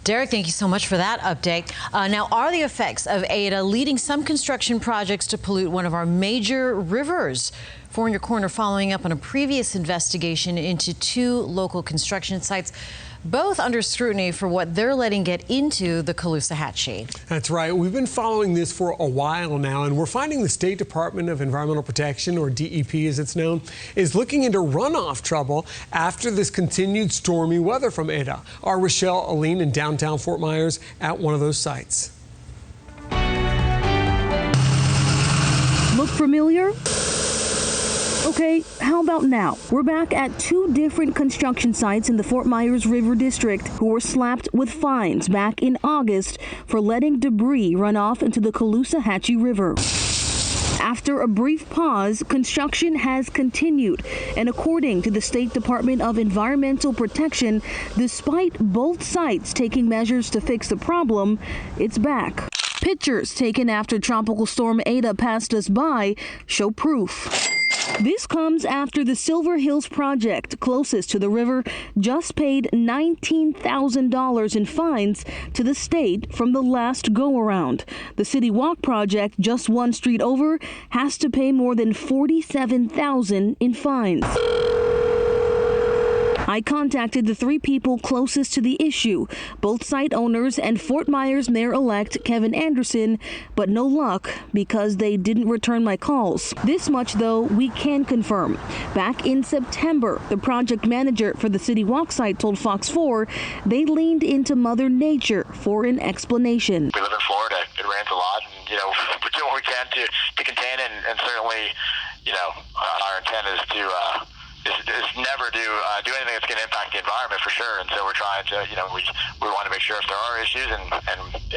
Derek, thank you so much for that update. Now, are the effects of Ada leading some construction projects to pollute one of our major rivers? Four in your corner following up on a previous investigation into two local construction sites, both under scrutiny for what they're letting get into the Caloosahatchee. That's right. We've been following this for a while now, and we're finding the State Department of Environmental Protection, or DEP as it's known, is looking into runoff trouble after this continued stormy weather from Ada. Our Rochelle Aline in downtown Fort Myers at one of those sites. Look familiar? Okay, how about now? We're back at two different construction sites in the Fort Myers River District who were slapped with fines back in August for letting debris run off into the Caloosahatchee River. After a brief pause, construction has continued, and according to the State Department of Environmental Protection, despite both sites taking measures to fix the problem, it's back. Pictures taken after Tropical Storm Ada passed us by show proof. This comes after the Silver Hills project, closest to the river, just paid $19,000 in fines to the state from the last go-around. The City Walk project, just one street over, has to pay more than $47,000 in fines. I contacted the three people closest to the issue, both site owners and Fort Myers Mayor-elect Kevin Anderson, but no luck because they didn't return my calls. This much, though, we can confirm. Back in September, the project manager for the City Walk site told Fox 4 they leaned into Mother Nature for an explanation. We live in Florida. It rains a lot, and, we do what we can to contain it, and certainly, our intent is to never do anything that's going to impact the environment, for sure. And so we're trying to, we want to make sure if there are issues and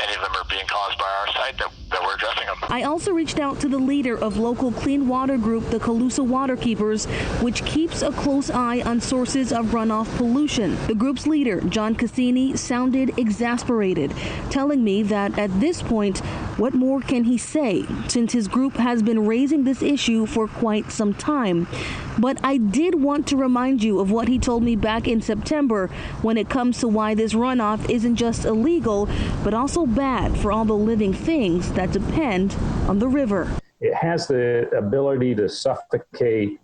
any of them are being caused by our site that we're addressing them. I also reached out to the leader of local clean water group, the Colusa Waterkeepers, which keeps a close eye on sources of runoff pollution. The group's leader, John Cassini, sounded exasperated, telling me that at this point, what more can he say, since his group has been raising this issue for quite some time. But I did want to remind you of what he told me back in September when it comes to why this runoff isn't just illegal, but also bad for all the living things that depend on the river. It has the ability to suffocate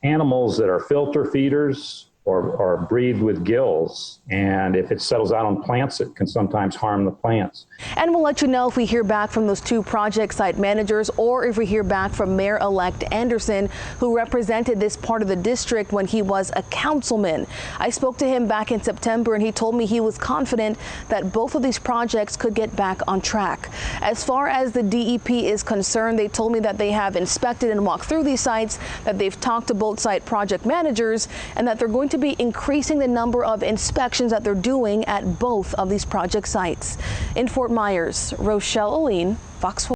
animals that are filter feeders or breathe with gills. And if it settles out on plants, it can sometimes harm the plants. And we'll let you know if we hear back from those two project site managers or if we hear back from Mayor-elect Anderson, who represented this part of the district when he was a councilman. I spoke to him back in September, and he told me he was confident that both of these projects could get back on track. As far as the DEP is concerned, they told me that they have inspected and walked through these sites, that they've talked to both site project managers, and that they're going to be increasing the number of inspections that they're doing at both of these project sites. In Fort Myers, Rochelle Aline, Fox 4.